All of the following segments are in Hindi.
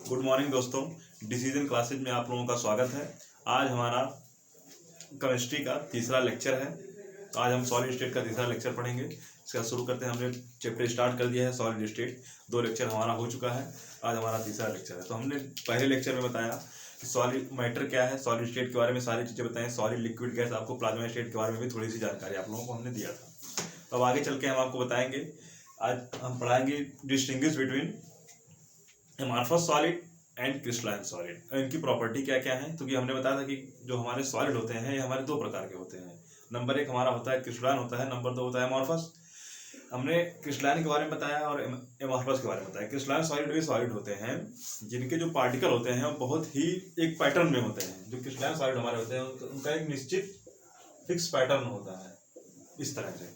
गुड मॉर्निंग दोस्तों, डिसीजन क्लासेज में आप लोगों का स्वागत है। आज हमारा केमिस्ट्री का तीसरा लेक्चर है। तो आज हम सॉलिड स्टेट का तीसरा लेक्चर पढ़ेंगे। इसका शुरू करते हैं। हमने चैप्टर स्टार्ट कर दिया है सॉलिड स्टेट। 2 लेक्चर हमारा हो चुका है, आज हमारा तीसरा लेक्चर है। तो हमने पहले लेक्चर में बताया कि सॉलिड मैटर क्या है, सॉलिड स्टेट के बारे में सारी चीज़ें बताएं, सॉलिड लिक्विड गैस, आपको प्लाज्मा स्टेट के बारे में भी थोड़ी सी जानकारी आप लोगों को हमने दिया था। तो अब आगे चल के हम आपको बताएंगे, आज हम पढ़ाएंगे distinguish between amorphous solid and crystalline solid. इनकी प्रॉपर्टी क्या क्या है, क्योंकि हमने बताया था कि जो हमारे सॉलिड होते हैं ये हमारे 2 प्रकार के होते हैं। नंबर 1 हमारा होता है क्रिस्टलाइन होता है, नंबर 2 होता है एमॉर्फस। हमने क्रिस्टलाइन के बारे में बताया और एमॉर्फस के बारे में बताया। क्रिस्टलाइन सॉलिड वे सॉलिड होते हैं जिनके जो पार्टिकल होते हैं वो बहुत ही एक पैटर्न में होते हैं। जो क्रिस्टलाइन सॉलिड हमारे होते हैं उनका एक निश्चित फिक्स पैटर्न होता है इस तरह से,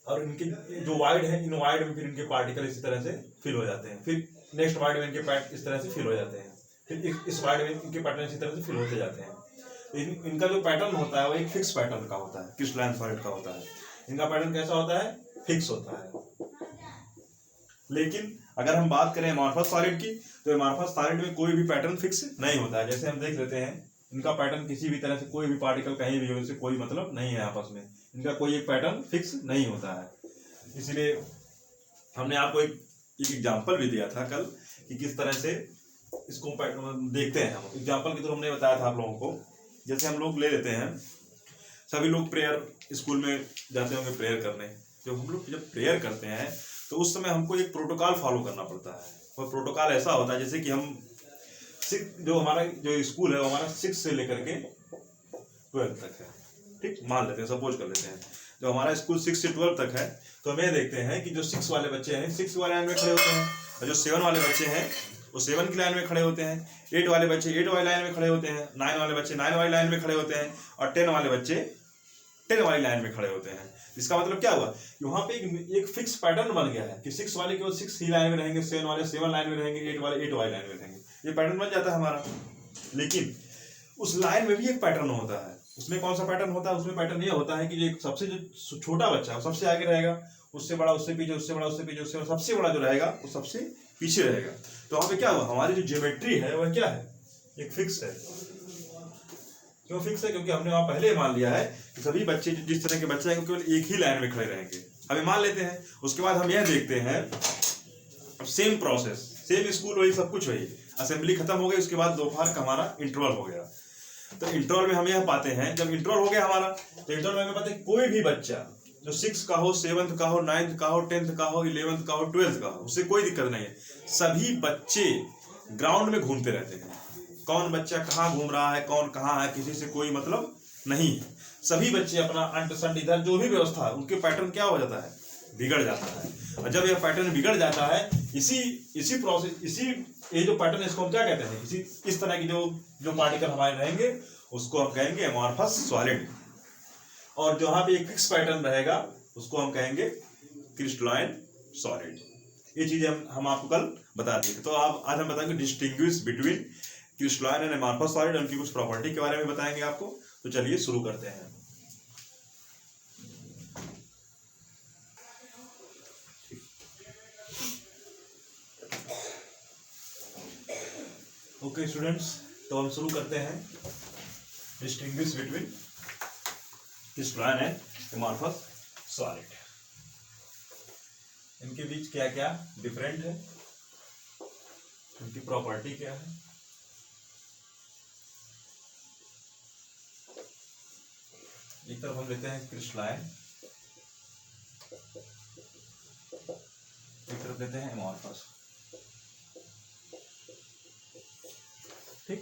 और इनके जो वाइड है, इन वाइड में फिर इनके पार्टिकल इसी तरह से फिल हो जाते हैं। फिर नेक्स्ट वाइड में इनके पैट इस तरह से फिल हो जाते हैं। फिर इस वाइड में इनके पैटर्न इसी तरह से फिल होते जाते हैं। तो इनका जो पैटर्न होता है वो एक फिक्स पैटर्न का होता है, क्रिस्टलाइन सॉलिड का होता है। इनका पैटर्न कैसा होता है? फिक्स होता है। लेकिन अगर हम बात करें एमॉर्फस सॉलिड की, तो एमॉर्फस सॉलिड में कोई भी पैटर्न फिक्स नहीं होता है। जैसे हम देख लेते हैं, इनका पैटर्न किसी भी तरह से कोई भी पार्टिकल कहीं भी हो, इससे कोई मतलब नहीं है आपस में। इनका कोई एक पैटर्न फिक्स नहीं होता है। इसलिए हमने आपको एक एग्जाम्पल भी दिया था कल कि किस तरह से इसको देखते हैं। हम एग्जाम्पल के थ्रू हमने बताया था आप लोगों को। जैसे हम लोग ले लेते हैं, सभी लोग प्रेयर स्कूल में जाते होंगे प्रेयर करने। जब प्रेयर करते हैं तो उस समय हमको एक प्रोटोकॉल फॉलो करना पड़ता है। और प्रोटोकॉल ऐसा होता है जैसे कि हम जो हमारा जो स्कूल है वो हमारा 6 से लेकर के 12 तक है। ठीक, मान लेते हैं, सपोज कर लेते हैं जो हमारा स्कूल 6 से 12 तक है। तो हमें देखते हैं कि जो 6 वाले बच्चे हैं 6 वाले लाइन में खड़े होते हैं, और जो 7 वाले बच्चे हैं वो 7 की लाइन में खड़े होते हैं। 8 वाले बच्चे 8 वाली लाइन में खड़े होते हैं। 9 वाले बच्चे 9 वाली लाइन में खड़े होते हैं, और 10 वाले बच्चे 10 वाली लाइन में खड़े होते हैं। इसका मतलब क्या हुआ कि वहां पे एक फिक्स पैटर्न बन गया है कि 6 वाले केवल 6 ही लाइन में रहेंगे, 7 वाले 7 लाइन में रहेंगे, 8 वाले 8 वाली लाइन में रहेंगे। ये पैटर्न बन जाता है हमारा। लेकिन उस लाइन में भी एक पैटर्न होता है। उसमें कौन सा पैटर्न होता है? उसमें पैटर्न ये होता है कि जो सबसे जो छोटा बच्चा है सबसे आगे रहेगा, उससे बड़ा उससे पीछे, उससे बड़ा उससे पीछे, उससे सबसे बड़ा जो रहेगा वो सबसे पीछे रहेगा। तो वहां पे क्या हुआ, हमारी जो ज्योमेट्री है वह क्या है? एक फिक्स है। क्यों फिक्स है? क्योंकि हमने वहां पहले मान लिया है कि सभी बच्चे जिस तरह के बच्चे हैं केवल एक ही लाइन में खड़े रहेंगे। हमें मान लेते हैं। उसके बाद हम यह देखते हैं, सेम प्रोसेस, सेम स्कूल वही, सब कुछ वही। असेंबली खत्म हो गई, उसके बाद दोपहर का हमारा इंटरवल हो गया। तो इंटरवल में हम यह पाते हैं, जब इंटरवल हो गया हमारा, तो इंटरवल में हमें पाते हैं कोई भी बच्चा जो 6 का हो, 7th का हो, 9th का हो, 10th का हो, 11th का हो, 12th का हो, उससे कोई दिक्कत नहीं है। सभी बच्चे ग्राउंड में घूमते रहते हैं। कौन बच्चा कहाँ घूम रहा है, कौन कहाँ है, किसी से कोई मतलब नहीं है। सभी बच्चे अपना अंट संट इधर जो भी व्यवस्था है, उनके पैटर्न क्या हो जाता है? बिगड़ जाता है। और जब यह पैटर्न बिगड़ जाता है, इसी प्रोसेस, ये जो पैटर्न है इसको हम क्या कहते हैं? इस तरह की जो पार्टिकल हमारे रहेंगे उसको हम कहेंगे एमॉर्फस सॉलिड। और जहां पे एक फिक्स पैटर्न रहेगा उसको हम कहेंगे क्रिस्टलाइन सॉलिड। ये चीजें हम आपको कल बता दिए। तो आप आज हम बताएंगे distinguish between crystalline and amorphous solid, उनकी कुछ प्रॉपर्टी के बारे में बताएंगे आपको। तो चलिए शुरू करते हैं। ओके स्टूडेंट्स, तो हम शुरू करते हैं distinguish between crystalline and amorphous solid. इनके बीच क्या क्या डिफरेंट है, इनकी प्रॉपर्टी क्या है। एक तरफ हम लेते हैं क्रिस्टलाइन, एक तरफ लेते हैं एमॉर्फस। ठीक,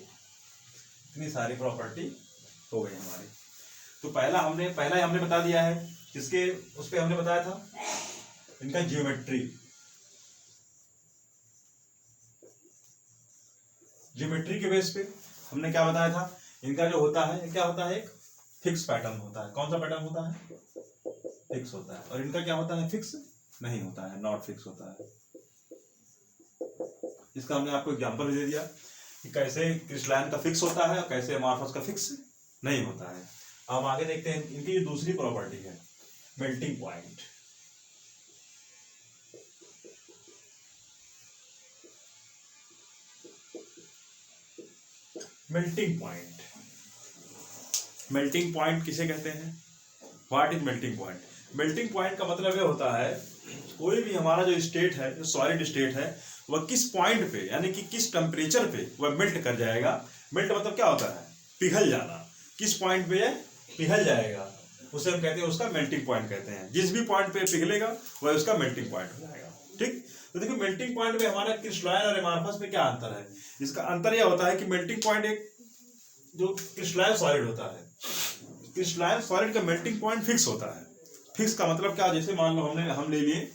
इतनी सारी प्रॉपर्टी हो गई हमारी। तो पहला ही हमने बता दिया है, जिसके उस पे हमने बताया था इनका ज्योमेट्री। ज्योमेट्री के बेस पे हमने क्या बताया था? इनका जो होता है क्या होता है? एक फिक्स पैटर्न होता है। कौन सा पैटर्न होता है? फिक्स होता है। और इनका क्या होता है? फिक्स नहीं होता है, नॉट फिक्स होता है। इसका हमने आपको एग्जांपल भी दे दिया कि कैसे क्रिस्टलाइन का फिक्स होता है और कैसे एमॉर्फस का फिक्स नहीं होता है। अब आगे देखते हैं इनकी जो दूसरी प्रॉपर्टी है, melting point. Melting point, melting point किसे कहते हैं? What is melting point? Melting point का मतलब ये होता है कोई भी हमारा जो स्टेट है, जो सॉलिड स्टेट है, वह किस पॉइंट पे यानी कि किस टेम्परेचर पे वह मेल्ट कर जाएगा। मेल्ट मतलब क्या होता है? पिघल जाना। किस पॉइंट पे पिघल जाएगा उसे हम कहते हैं, उसका मेल्टिंग पॉइंट कहते हैं। जिस भी पॉइंट पे पिघलेगा वह उसका मेल्टिंग पॉइंट हो जाएगा। ठीक, तो देखिए मेल्टिंग पॉइंट में हमारा क्रिस्टलाइन और एमार्फस में क्या अंतर है? इसका अंतर यह होता है कि मेल्टिंग पॉइंट एक जो क्रिस्टलाइन सॉलिड होता है, क्रिस्टलाइन सॉलिड का मेल्टिंग पॉइंट फिक्स होता है। फिक्स का मतलब क्या? जैसे मान लो हम ले लिए,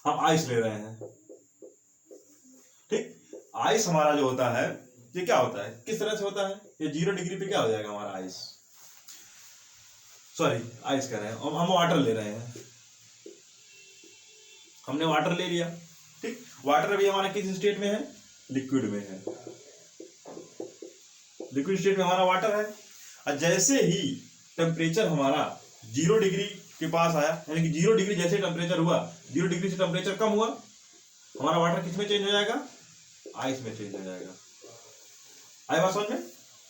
हम आइस ले रहे हैं, ठीक, आइस हमारा जो होता है ये क्या होता है, किस तरह से होता है? ये 0 डिग्री पे क्या हो जाएगा हमारा आइस, सॉरी आइस कह रहे हैं, हम वाटर ले रहे हैं, हमने वाटर ले लिया, ठीक, वाटर अभी हमारा किस स्टेट में है? लिक्विड में है, लिक्विड स्टेट में हमारा वाटर है। और जैसे ही टेम्परेचर हमारा 0 डिग्री के पास आया, यानी कि 0 डिग्री जैसे टेम्परेचर हुआ, 0 डिग्री से टेम्परेचर कम हुआ, हमारा वाटर किस में चेंज हो जाएगा? आइस में चेंज हो जाएगा। आई बात समझ में?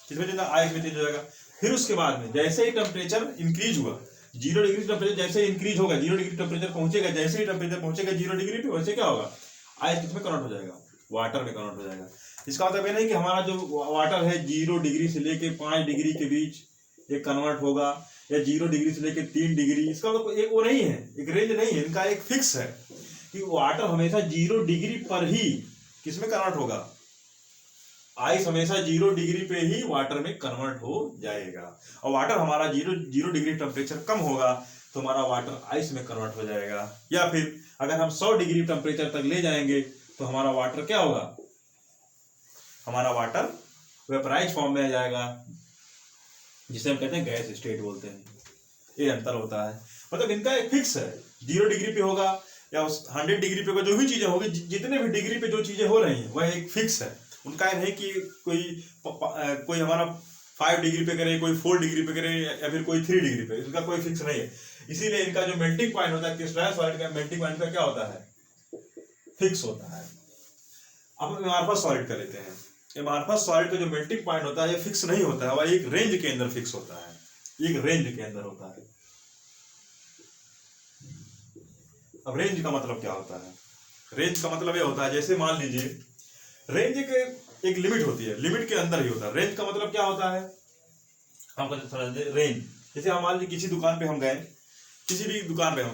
किसमें चेंज? आइस में चेंज हो जाएगा। फिर उसके बाद में जैसे ही टेम्परेचर इंक्रीज हुआ, 0 डिग्री टेम्परेचर जैसे इंक्रीज होगा, 0 डिग्री टेम्परेचर पहुंचेगा, जैसे ही टेम्परेचर पहुंचेगा 0 डिग्री पे, वैसे क्या होगा? आइस किसमें कन्वर्ट हो जाएगा? वाटर में कन्वर्ट हो जाएगा। इसका मतलब ये नहीं कि हमारा जो वाटर है 0 डिग्री से लेके 5 डिग्री के बीच ये कन्वर्ट होगा, या 0 डिग्री से लेके 3 डिग्री, इसका मतलब एक वो नहीं है, एक रेंज नहीं है, इनका एक फिक्स है कि वाटर हमेशा 0 डिग्री पर ही किसमें कन्वर्ट होगा? आइस हमेशा 0 डिग्री पे ही वाटर में कन्वर्ट हो जाएगा। और वाटर हमारा 0 डिग्री टेम्परेचर कम होगा तो हमारा वाटर आइस में कन्वर्ट हो जाएगा। या फिर अगर हम 100 डिग्री टेम्परेचर तक ले जाएंगे तो हमारा वाटर क्या होगा? हमारा वाटर वेपराइज फॉर्म में आ जाएगा, जिसे हम कहते हैं गैस स्टेट बोलते हैं। ये अंतर होता है, मतलब इनका एक फिक्स है, 0 डिग्री पे होगा या 100 डिग्री पे जो भी चीजें होगी, जितने भी डिग्री पे जो चीजें हो रही हैं वह एक फिक्स है। उनका नहीं कि कोई हमारा 5 डिग्री पे करे, कोई 4 डिग्री पे करे, या फिर कोई 3 डिग्री पे, इसका कोई फिक्स नहीं है। इसीलिए इनका जो मेल्टिंग पॉइंट होता है, क्रिस्टलाइन सॉलिड का मेल्टिंग पॉइंट का क्या होता है? फिक्स होता है। अब हम एमार्फस सॉलिड का लेते हैं। एमार्फस सॉलिड का जो मेल्टिंग पॉइंट होता है ये फिक्स नहीं होता है, वह एक रेंज के अंदर फिक्स होता है, एक रेंज के अंदर होता है। अब रेंज का मतलब क्या होता है? रेंज का मतलब ये होता है, जैसे मान लीजिए रेंज एक लिमिट होती है, लिमिट के अंदर ही होता है। रेंज का मतलब क्या होता है? हम समझते रेंज, जैसे हम मान लीजिए किसी दुकान पे हम गए, किसी भी दुकान पे हम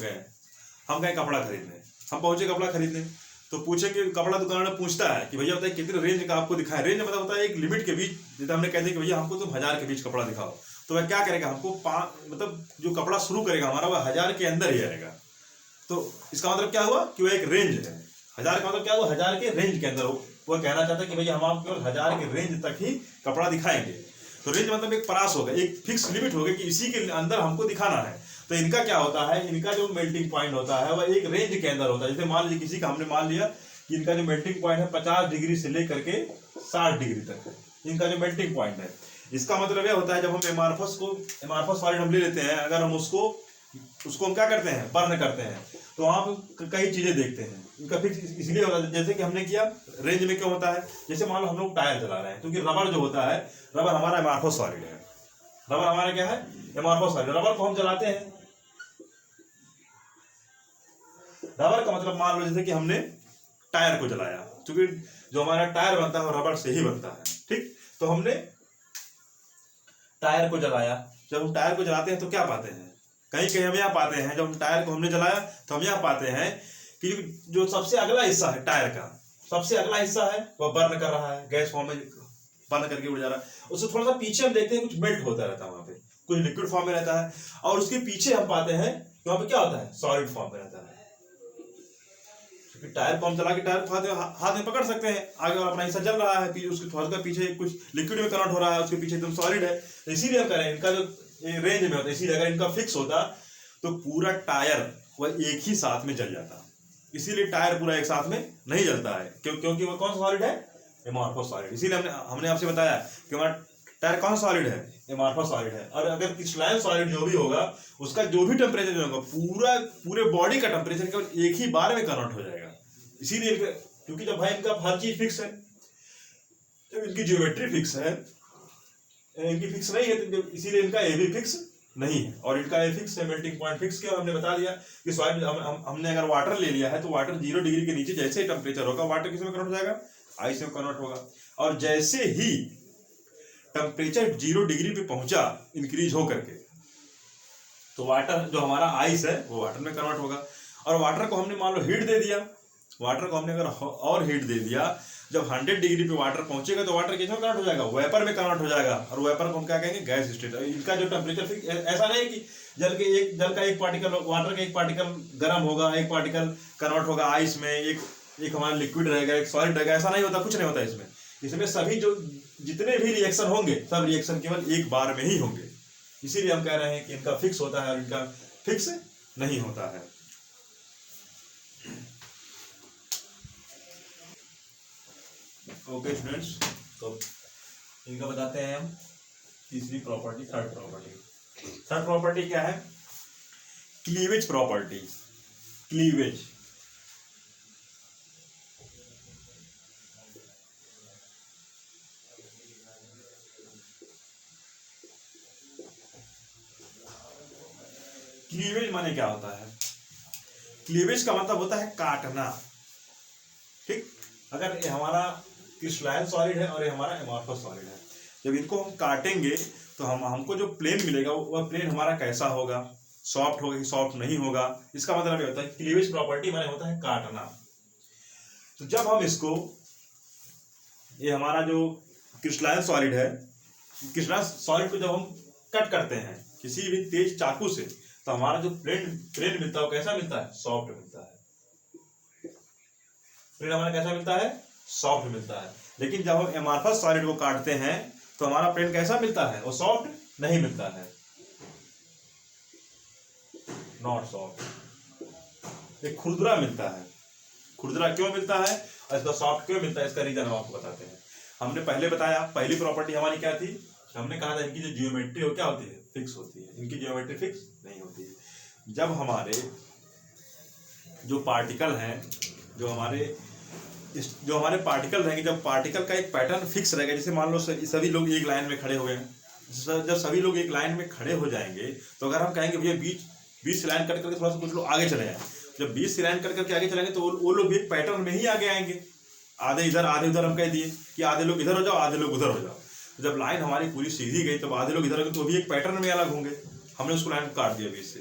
गए कपड़ा खरीदने, हम पहुंचे कपड़ा खरीदने, तो पूछेंगे, कपड़ा दुकान में पूछता है कि भैया बताइए कितने रेंज का आपको दिखाए। रेंज मतलब होता है एक लिमिट के बीच, जैसे हमने कहते हैं कि भैया हमको तुम 1000 के बीच कपड़ा दिखाओ, तो वह क्या करेगा? हमको मतलब जो कपड़ा शुरू करेगा हमारा वह 1000 के अंदर ही आएगा। तो इसका मतलब क्या हुआ कि वह एक रेंज है। 1000 का मतलब क्या हुआ? 1000 के रेंज के अंदर हो। वो कहना चाहता है कि भैया हम आपको केवल 1000 के रेंज तक ही कपड़ा दिखाएंगे। तो रेंज मतलब एक परास होगा, एक फिक्स लिमिट होगा कि इसी के अंदर हमको दिखाना है। तो इनका क्या होता है? इनका जो मेल्टिंग पॉइंट होता है वह एक रेंज के अंदर होता है। जैसे मान लीजिए किसी का हमने मान लिया कि इनका जो मेल्टिंग पॉइंट है 50 डिग्री से लेकर के 60 डिग्री तक है, इनका जो मेल्टिंग पॉइंट है। इसका मतलब यह होता है जब हम एमार्फस सॉलिड हम ले लेते हैं, अगर हम उसको हम क्या करते हैं? बर्न करते हैं, तो वहां पर कई चीजें देखते हैं। इनका फिक्स इसलिए होता है, जैसे कि हमने किया रेंज में क्या होता है, जैसे मान लो हम लोग टायर चला रहे हैं, क्योंकि रबर जो होता है, रबर हमारा एमार्फस सॉलिड है। रबर हमारा क्या है? Amorphous solid. रबर को हम चलाते हैं, रबर का मतलब मान लो जैसे कि हमने टायर को जलाया, क्योंकि जो हमारा टायर बनता है वो रबर से ही बनता है, ठीक। तो हमने टायर को जलाया, जब हम टायर को जलाते हैं तो क्या पाते हैं? कहीं कहीं हम यह पाते हैं, जब हम टायर को हमने जलाया तो हम यह पाते हैं कि जो सबसे अगला हिस्सा है टायर का, सबसे अगला हिस्सा है वह बर्न कर रहा है, गैस फॉर्म में बर्न करके उड़ जा रहा है। उससे थोड़ा सा पीछे हम देखते हैं कुछ मेल्ट होता रहता है, वहां पे कुछ लिक्विड फॉर्म में रहता है, और उसके पीछे हम पाते हैं कि वहां पे क्या होता है? सॉलिड फॉर्म में रहता है। टायर को हम चला के टायर को हाथ में पकड़ सकते हैं, आगे अपना हिस्सा जल रहा है, उसके थोड़ा सा पीछे कुछ लिक्विड में कन्वर्ट हो रहा है, उसके पीछे एकदम सॉलिड है। तो इसीलिए हम कह रहे हैं इनका जो रेंज में होता है, इसीलिए अगर इनका फिक्स होता तो पूरा टायर वह एक ही साथ में जल जाता। इसीलिए टायर पूरा एक साथ में नहीं जलता है, क्योंकि वह कौन सा सॉलिड है? Amorphous solid. इसीलिए हमने आपसे बताया कि हमारा टायर कौन सा सॉलिड है? एमार्फस सॉलिड है। और अगर क्रिस्टलाइन सॉलिड जो भी होगा उसका जो भी टेम्परेचर जो होगा पूरे बॉडी का टेम्परेचर केवल एक ही बार में कन्वर्ट हो जाएगा। इसीलिए क्योंकि जब भाई इनका हर चीज फिक्स है, जब इनकी ज्योमेट्री फिक्स है इनकी फिक्स नहीं है, तो इसीलिए इनका ए भी फिक्स नहीं है। और इनका ए फिक्स है, मेल्टिंग पॉइंट फिक्स किया, हमने बता दिया कि सॉलिड हमने अगर वाटर ले लिया है तो वाटर 0 डिग्री के नीचे जैसे ही टेम्परेचर होगा वाटर किस में कन्वर्ट हो जाएगा, आइस में कन्वर्ट होगा। और जैसे ही टेम्परेचर 0 डिग्री पे पहुंचा इंक्रीज हो करके, तो वाटर जो हमारा आइस है वो वाटर में कन्वर्ट होगा। और वाटर को हमने मान लो हीट दे दिया, वाटर को हमने अगर और हीट दे दिया, जब 100 डिग्री पे वाटर पहुंचेगा तो वाटर किस में कन्वर्ट हो जाएगा, वेपर में कन्वर्ट हो जाएगा। और वेपर को हम क्या कहेंगे, गैस स्टेट। इनका जो टेम्परेचर फिक्स, ऐसा नहीं कि जल का एक पार्टिकल, वाटर का एक पार्टिकल गर्म होगा, एक पार्टिकल कन्वर्ट होगा आइस में, एक हमारा लिक्विड रहेगा, एक सॉलिड रहेगा, ऐसा नहीं होता, कुछ नहीं होता इसमें। इसमें सभी जो जितने भी रिएक्शन होंगे सब रिएक्शन केवल एक बार में ही होंगे। इसीलिए हम कह रहे हैं कि इनका फिक्स होता है और इनका फिक्स नहीं होता है। ओके स्टूडेंट्स, तो इनका बताते हैं हम तीसरी property, third property. Third property क्या है, क्लीवेज प्रॉपर्टी। क्लीवेज, क्लीवेज माने क्या होता है, क्लीवेज का मतलब होता है काटना। ठीक, अगर ये हमारा क्रिस्टलाइन सॉलिड है और ये हमारा एमॉर्फस सॉलिड है, जब इनको हम काटेंगे तो हमको जो प्लेन मिलेगा वह प्लेन हमारा कैसा होगा, सॉफ्ट होगा कि सॉफ्ट नहीं होगा। इसका मतलब ये होता है क्लीवेज प्रॉपर्टी माने होता है काटना। तो जब हम इसको, ये हमारा जो क्रिस्टलाइन सॉलिड है, क्रिस्टलाइन सॉलिड को जब हम कट करते हैं किसी भी तेज चाकू से, तो हमारा जो प्लेन मिलता है वो कैसा मिलता है, सॉफ्ट मिलता है। प्लेन हमारा कैसा मिलता है, सॉफ्ट मिलता है। लेकिन जब हम एमॉर्फस सॉलिड को काटते हैं तो हमारा प्लेन कैसा मिलता है, वो सॉफ्ट नहीं मिलता है, नॉट सॉफ्ट, एक खुरदुरा मिलता है। खुरदुरा क्यों मिलता है और इसका सॉफ्ट क्यों मिलता है, इसका रीजन हम आपको बताते हैं। हमने पहले बताया, पहली प्रॉपर्टी हमारी क्या थी, हमने कहा था इनकी जो जियोमेट्री हो क्या होती है, फिक्स होती है। इनकी जियोमेट्री फिक्स नहीं होती है। जब हमारे जो पार्टिकल हैं, जो हमारे पार्टिकल रहेंगे, जब पार्टिकल का एक पैटर्न फिक्स रहेगा, जैसे मान लो सभी लोग एक लाइन में खड़े हो गए, जब सभी लोग एक लाइन में खड़े हो जाएंगे तो अगर हम कहेंगे भैया बीच से लाइन कट करके थोड़ा सा कुछ लोग आगे चले जाएं, जब बीच से लाइन कट करके आगे चलेंगे तो वो लोग भी एक पैटर्न में ही आगे आएंगे, आधे इधर आधे उधर। हम कह दिए कि आधे लोग इधर हो जाओ, आधे लोग उधर हो जाओ। जब लाइन हमारी पूरी सीधी गई तब आधे लोग इधर हो गए तो भी एक पैटर्न में अलग होंगे, हमने उसको लाइन को काट दिया बीच से।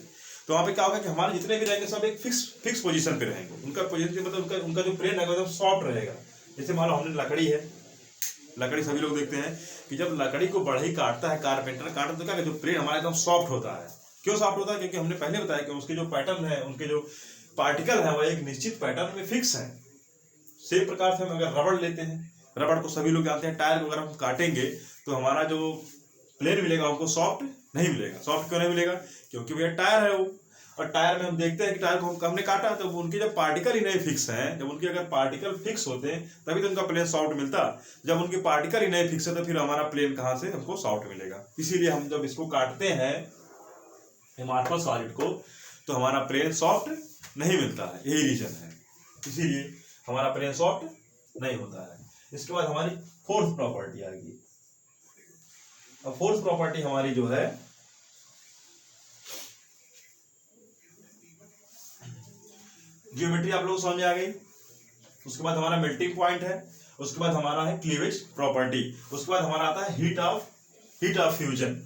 तो वहाँ पे क्या होगा कि हमारे जितने भी रहेंगे सब एक फिक्स पोजीशन पे रहेंगे। उनका पोजीशन मतलब उनका जो प्लेन है एकदम सॉफ्ट रहेगा। जैसे मान लो हमने लकड़ी है, लकड़ी सभी लोग देखते हैं कि जब लकड़ी को बढ़ई काटता है, कारपेंटर काटता तो क्या जो प्लेन हमारा एकदम सॉफ्ट होता है। क्यों सॉफ्ट होता है, क्योंकि हमने पहले बताया कि उसके जो पैटर्न है, उनके जो पार्टिकल है वह एक निश्चित पैटर्न में फिक्स है। सेम प्रकार से हम अगर रबड़ लेते हैं, रबड़ को सभी लोग जानते हैं, टायर को अगर हम काटेंगे तो हमारा जो प्लेन मिलेगा हमको सॉफ्ट नहीं मिलेगा। सॉफ्ट क्यों नहीं मिलेगा, क्योंकि भैया टायर है वो, और टायर में हम देखते हैं कि टायर को हमने काटा तो उनके जब पार्टिकल ही नहीं फिक्स हैं, जब उनके अगर पार्टिकल फिक्स होते हैं तभी तो उनका प्लेन सॉफ्ट मिलता। जब उनके पार्टिकल ही नहीं फिक्स है तो फिर हमारा प्लेन कहाँ से हमको सॉफ्ट मिलेगा। इसीलिए हम जब इसको काटते हैं एमॉर्फस सॉलिड को तो हमारा प्लेन सॉफ्ट नहीं मिलता है, यही रीजन है, इसीलिए हमारा प्लेन सॉफ्ट नहीं होता है। इसके बाद हमारी फोर्थ प्रॉपर्टी आएगी। अब फोर्थ प्रॉपर्टी हमारी जो है ज्योमेट्री आप लोग समझ में आ गई। उसके बाद हमारा मेल्टिंग पॉइंट है, उसके बाद हमारा है क्लीवेज प्रॉपर्टी, उसके बाद हमारा आता है heat of fusion.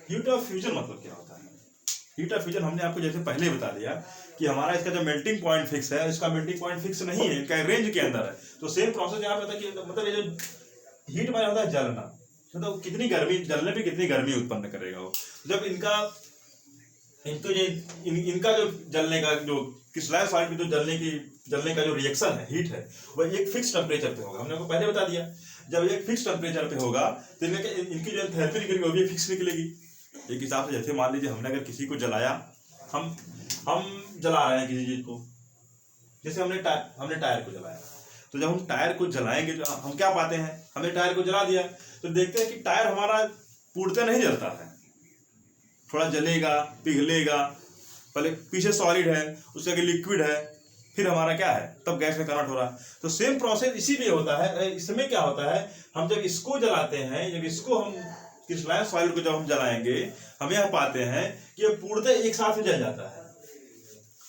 Heat of fusion मतलब क्या होता है, हीट ऑफ फ्यूजन हमने आपको जैसे पहले बता दिया कि हमारा इसका जो मेल्टिंग पॉइंट फिक्स है, इसका मेल्टिंग पॉइंट फिक्स नहीं है, इनका रेंज के अंदर है। तो सेम प्रोसेस यहाँ पे होता है कि मतलब ये जो हीट माने होता है जलना, तो कितनी गर्मी, जलने पे कितनी गर्मी उत्पन्न करेगा वो। जब इनका जो जलने का जो क्रिस्टलाइन सॉलिड में जो जलने का जो रिएक्शन है, हीट है, वह एक फिक्स टेम्परेचर पे होगा। हमने आपको पहले बता दिया जब एक फिक्स टेम्परेचर पे होगा तो इनकी जो एंथैल्पी निकलेगी वो भी फिक्स निकलेगी। एक हिसाब से जैसे मान लीजिए हमने अगर किसी को जलाया, हम जला रहे हैं किसी चीज को, जैसे हमने टायर को जलाया, तो जब हम टायर को जलाएंगे तो हम क्या पाते हैं, हमने टायर को जला दिया तो देखते हैं कि टायर हमारा पूर्णतः नहीं जलता है, थोड़ा जलेगा, पिघलेगा। पहले पीछे सॉलिड है, उसके आगे लिक्विड है, फिर हमारा क्या है, तब गैस में कन्वर्ट हो रहा है। तो सेम प्रोसेस इसीलिए होता है। इसमें क्या होता है, हम जब इसको जलाते हैं, जब इसको हम क्रिस्टलाइन सॉलिड को जब हम जलाएंगे, हम यह पाते हैं कि ये पूर्णतः एक साथ में जल जाता है।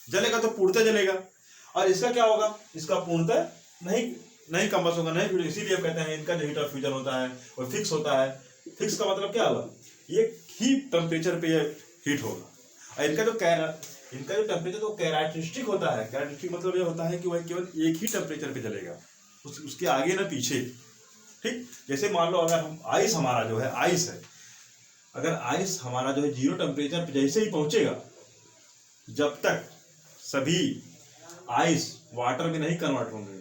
जलेगा तो पूर्णतः जलेगा, और इसका क्या होगा, इसका पूर्णतः नहीं कंबस होगा, नहीं। इसीलिए हम कहते हैं इनका जो हीट ऑफ फ्यूजन होता है वो फिक्स होता है। फिक्स का मतलब क्या हुआ, ये ही टेम्परेचर पे हीट होगा। और इनका जो टेम्परेचर तो कैरेक्टरिस्टिक होता है। कैरेक्टरिस्टिक मतलब ये होता है कि वह केवल एक ही टेम्परेचर पे जलेगा, उसके आगे ना पीछे। ठीक, जैसे मान लो अगर हम आइस हमारा जो है आइस है, अगर आइस हमारा जो है 0 टेम्परेचर पे जैसे ही पहुंचेगा, जब तक सभी आइस वाटर में नहीं कन्वर्ट होंगे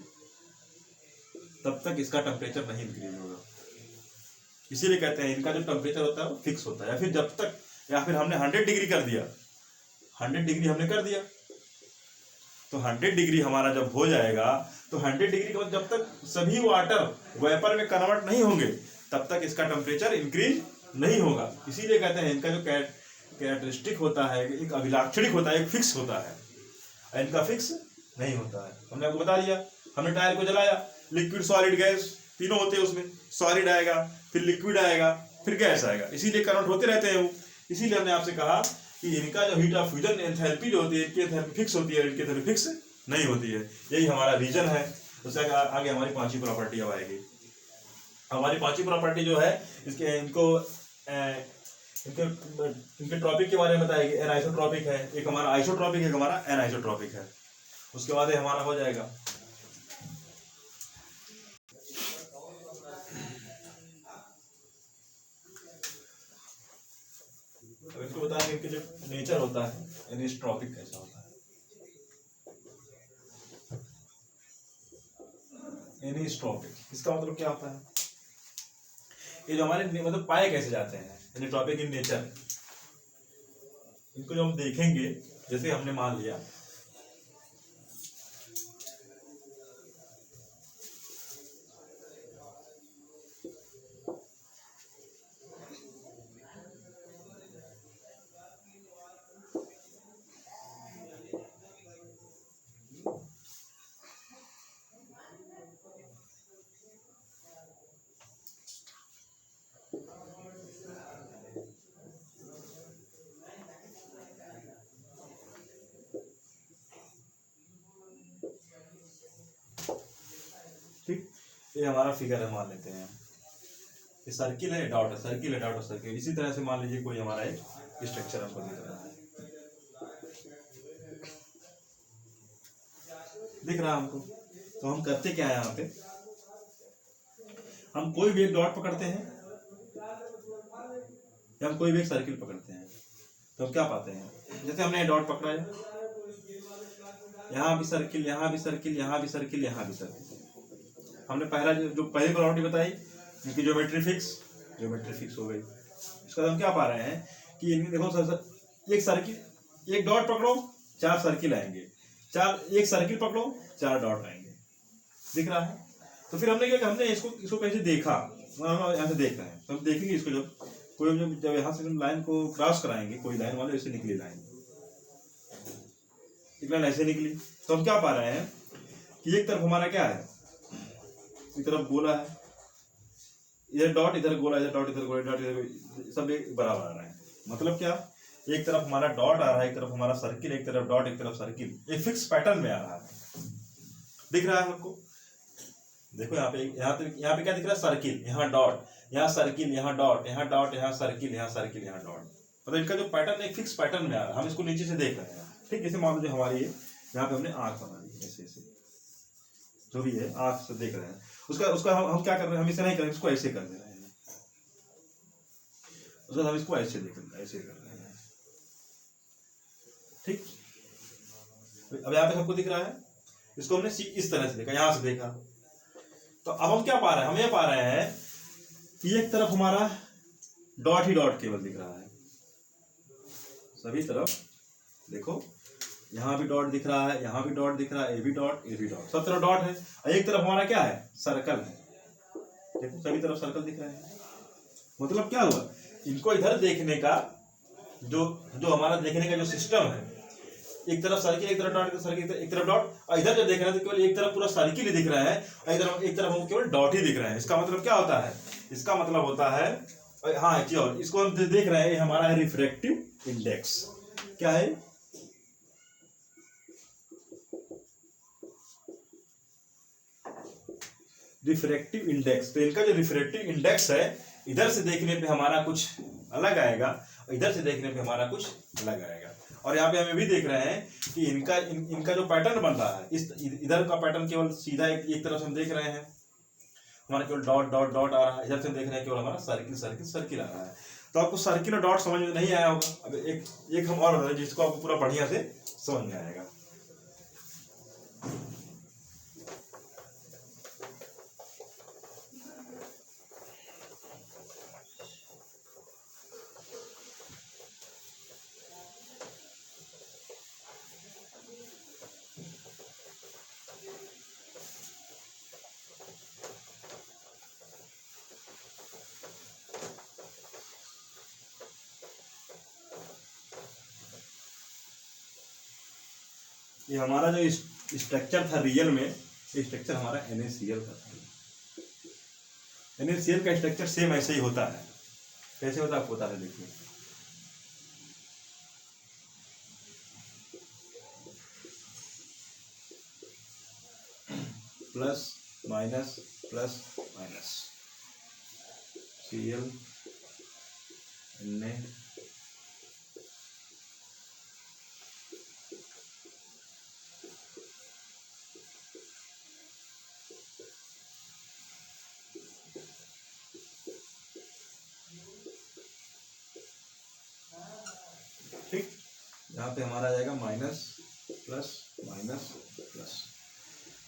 तब तक इसका टेम्परेचर नहीं इंक्रीज होगा। इसीलिए कहते हैं इनका जो टेम्परेचर होता है वो फिक्स होता है। या फिर हमने 100 डिग्री कर दिया, 100 डिग्री हमने कर दिया, तो 100 डिग्री हमारा जब हो जाएगा, तो 100 डिग्री के बाद जब तक सभी वाटर वेपर में कन्वर्ट नहीं होंगे तब तक इसका टेम्परेचर इंक्रीज नहीं होगा। इसीलिए कहते हैं इनका जो कैरेक्टरिस्टिक होता है, एक अभिलाक्षणिक होता है, एक फिक्स होता है। इनका फिक्स नहीं होता है। हमने आपको बता दिया, हमने टायर को जलाया, लिक्विड सॉलिड गैस तीनों होते हैं उसमें। सॉलिड आएगा, फिर लिक्विड आएगा, फिर गैस आएगा, इसीलिए कन्वर्ट होते रहते हैं वो। इसीलिए हमने आपसे कहा कि इनका जो हीट ऑफ फ्यूजन एंथैल्पी जो होती है, इनकी एंथैल्पी फिक्स होती है, इनकी एंथैल्पी फिक्स नहीं होती है। यही हमारा रीजन है। उससे आगे हमारी पांचवी प्रॉपर्टी अब आएगी। हमारी पांचवी प्रॉपर्टी जो है, इनके ट्रॉपिक के बारे में बताएगी। एनाइसोट्रॉपिक है, एक हमारा आइसोट्रॉपिक है, एक हमारा एनाइसोट्रॉपिक है। उसके बाद हमारा हो जाएगा इसको बता दें कि जो नेचर होता है एनिसोट्रॉपिक कैसा होता है। एनिसोट्रॉपिक इसका मतलब क्या होता है, ये जो हमारे मतलब पाए कैसे जाते हैं, एनिसोट्रॉपिक इन नेचर। इनको जो हम देखेंगे, जैसे हमने मान लिया ठीक, ये हमारा फिगर है, मान लेते हैं ये सर्किल है, डॉट है, सर्किल है, डॉट है, सर्किल। इसी तरह से मान लीजिए कोई हमारा एक स्ट्रक्चर हमको दिख रहा है, दिख रहा है हमको। तो हम करते क्या है, यहाँ पे हम कोई भी एक डॉट पकड़ते हैं या हम कोई भी एक सर्किल पकड़ते हैं, तो हम क्या पाते हैं, जैसे हमने डॉट पकड़ा है, यहाँ भी सर्किल, यहाँ भी सर्किल, यहाँ भी सर्किल, यहाँ भी सर्किल। हमने जो पहली प्रॉपर्टी बताई इनकी ज्योमेट्री फिक्स हो गई। इसका हम क्या पा रहे हैं कि इनकी देखो सर, एक सर्किल, एक डॉट पकड़ो 4 सर्किल आएंगे, एक सर्किल पकड़ो 4 डॉट आएंगे, दिख रहा है। तो फिर हमने क्या, हमने इसको कैसे देखा, यहाँ से देख रहे हैं, तो हम देखेंगे इसको जब यहाँ से लाइन को क्रॉस कराएंगे, कोई लाइन वाले ऐसे निकली लाइन, एक लाइन ऐसे निकली, तो हम क्या पा रहे हैं कि एक तरफ हमारा क्या है, एक तरफ गोला है, इधर डॉट, इधर गोला, इधर डॉट, इधर गोला, डॉट, इधर सब एक बराबर आ रहा है। मतलब क्या, एक तरफ हमारा डॉट आ रहा है, एक तरफ हमारा सर्किल, एक तरफ डॉट, एक तरफ सर्किल, एक फिक्स पैटर्न में आ रहा है, दिख रहा है हमको। देखो यहाँ पे क्या दिख रहा है, सर्किल, यहाँ डॉट, यहाँ सर्किल, यहाँ डॉट, यहाँ डॉट, यहाँ सर्किल, यहाँ सर्किल, यहाँ डॉट। मतलब इनका जो पैटर्न एक फिक्स पैटर्न में आ रहा है, हम इसको नीचे से देख रहे हैं। ठीक, जैसे मान लीजिए हमारी यहाँ पे हमने आंख बना ली, ऐसे ऐसे जो भी है आंख से देख रहे हैं, उसका हम क्या कर रहे हैं, हम इसे नहीं कर रहे हैं, इसको ऐसे कर दे रहे हैं, उसका हम इसको ऐसे ऐसे कर रहे हैं। ठीक, अब यहाँ पे सबको दिख रहा है, इसको हमने इस तरह से देखा, यहां से देखा, तो अब हम क्या पा रहे हैं, हम ये पा रहे हैं कि एक तरफ हमारा डॉट ही डॉट केवल दिख रहा है, सभी तरफ देखो, यहाँ भी डॉट दिख रहा है, यहाँ भी डॉट दिख रहा है, ये भी डॉट, सब तरफ डॉट है। और एक तरफ हमारा क्या है, सर्कल है, देखो सभी तरफ सर्कल दिख रहे हैं। मतलब क्या हुआ, इनको इधर देखने का जो हमारा देखने का जो सिस्टम है, एक तरफ सर्किल, एक तरफ डॉट, सर्किल एक तरफ डॉट, और इधर जब देख रहे हैं तो केवल एक तरफ पूरा सर्किल ही दिख रहा है और एक तरफ हमको केवल डॉट ही दिख रहा है। इसका मतलब क्या होता है? इसका मतलब होता है, हाँ एक चीज और, इसको हम देख रहे हैं, हमारा है रिफ्रैक्टिव इंडेक्स। क्या है? Refractive index. तो इनका जो रिफ्रैक्टिव इंडेक्स है, इधर से देखने पे हमारा कुछ अलग आएगा और इधर से देखने पे हमारा कुछ अलग आएगा। और यहाँ पे हमें भी देख रहे हैं कि इनका जो पैटर्न बन रहा है, इस इधर का पैटर्न केवल सीधा एक तरफ से हम देख रहे हैं, हमारा केवल डॉट डॉट डॉट आ रहा है। इधर से देख रहे हैं केवल हमारा सर्किल सर्किल सर्किल आ रहा है। तो आपको सर्किल और डॉट समझ में नहीं आया होगा। अब एक हम और बता रहे हैं जिसको आपको पूरा बढ़िया से समझ में आएगा। ये हमारा जो स्ट्रक्चर था रियल में, ये स्ट्रक्चर हमारा NaCl का था। NaCl का स्ट्रक्चर सेम ऐसे ही होता है। कैसे होता है आपको बता रहे, देखिए प्लस माइनस Cl Na ठीक। यहाँ पे हमारा आ जाएगा minus plus minus plus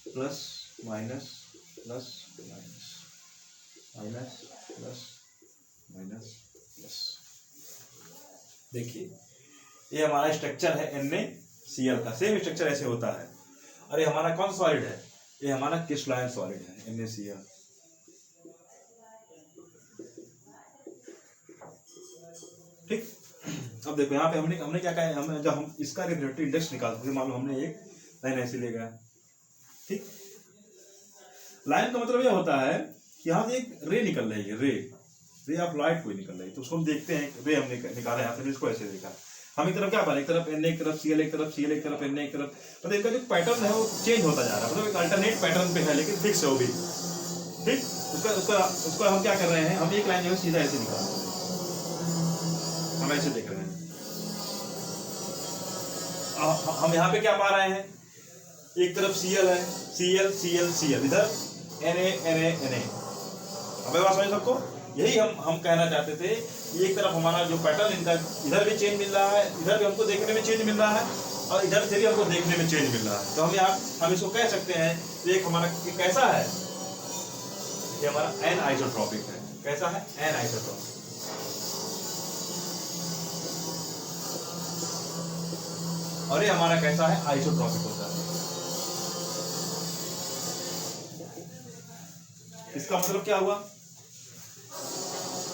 plus minus plus minus minus plus minus plus. देखिए ये हमारा स्ट्रक्चर है NaCl का, सेम स्ट्रक्चर ऐसे होता है। और ये हमारा कौन सॉलिड है? ये हमारा क्रिस्टलाइन सॉलिड है NaCl। ठीक। अब देखो यहाँ पे हमने क्या कहा है, जब हम इसका रिफ्रैक्टिव इंडेक्स निकालते थे, मान लो हमने एक लाइन ऐसे ले गया, ठीक। लाइन का मतलब यह होता है कि यहाँ से एक रे निकल रही है, रे ऑफ लाइट कोई निकल रही है, तो उसको हम देखते हैं, रे हमने निकाला यहाँ से, इसको ऐसे देखा। हम एक तरफ क्या पा रहे, एक तरफ Na, एक तरफ Cl, एक तरफ Cl, एक तरफ Na, एक तरफ, मतलब इनका जो पैटर्न है वो चेंज होता जा रहा है, मतलब एक अल्टरनेट पैटर्न पे है लेकिन फिक्स है वो भी, ठीक। उसको हम क्या कर रहे हैं, हम एक लाइन जो है सीधा ऐसे निकाल रहे हैं, हम ऐसे देख रहे हैं। हम यहाँ पे क्या पा रहे हैं, एक तरफ Cl है, Cl, इधर Na। अब बात समझ सबको, यही हम कहना चाहते थे। एक तरफ हमारा जो पैटर्न इनका, इधर भी चेंज मिल रहा है, इधर भी हमको देखने में चेंज मिल रहा है और इधर से भी हमको देखने में चेंज मिल रहा है। तो हम इसको कह सकते हैं कि एक हमारा कैसा है, ये हमारा एनआइसोट्रॉपिक है। कैसा है? एनआइसोट्रॉपिक। और ये हमारा कैसा है? आइसोट्रॉपिक होता है। इसका मतलब क्या हुआ?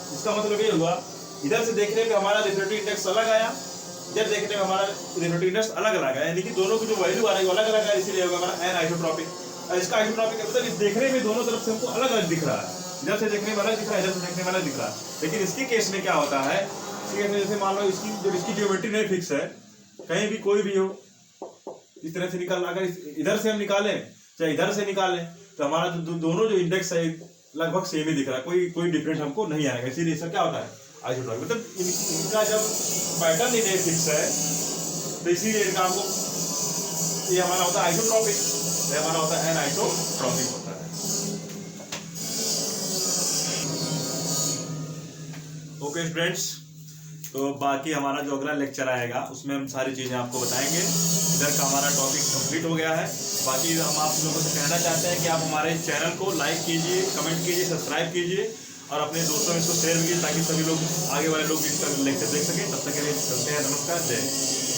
इसका मतलब ये हुआ, इधर से देखने में हमारा रिफ्रैक्टिव इंडेक्स अलग आया, इधर देखने में हमारा रिफ्रैक्टिव इंडेक्स अलग अलग आया, यानी कि दोनों की जो वैल्यू आ रही है वो अलग अलग है, इसीलिए होगा हमारा एनआइसोट्रॉपिक। और इसका आइसोट्रॉपिक मतलब इस देखने में दोनों तरफ से हमको अलग अलग दिख रहा है, इधर से देखने में अलग दिख रहा है, इधर से देखने में अलग दिख रहा है। लेकिन इसके केस में क्या होता है, इसके केस में जैसे मान लो इसकी ज्योमेट्री नहीं फिक्स है, कहीं भी कोई भी हो, इस तरह से निकालना, अगर इधर से हम निकालें चाहे इधर से निकालें, तो हमारा दोनों जो इंडेक्स है लगभग सेम ही दिख रहा है, कोई डिफरेंस हमको नहीं आएगा। इसीलिए इसका क्या होता है? आइसोट्रॉपिक। मतलब इनका जब पैटर्न ही नहीं फिक्स है तो इसीलिए इनका हमको, ये हमारा होता है आइसोट्रॉपिक, ये हमारा होता है एनाइसोट्रॉपिक होता है। ओके स्टूडेंट्स, तो बाकी हमारा जो अगला लेक्चर आएगा उसमें हम सारी चीज़ें आपको बताएंगे। इधर का हमारा टॉपिक कंप्लीट हो गया है। बाकी हम आप लोगों से कहना चाहते हैं कि आप हमारे चैनल को लाइक कीजिए, कमेंट कीजिए, सब्सक्राइब कीजिए और अपने दोस्तों में इसको शेयर कीजिए ताकि सभी लोग, आगे वाले लोग इसका लेक्चर देख सकें। तब तक के लिए चलते हैं। नमस्कार, जय हिंद।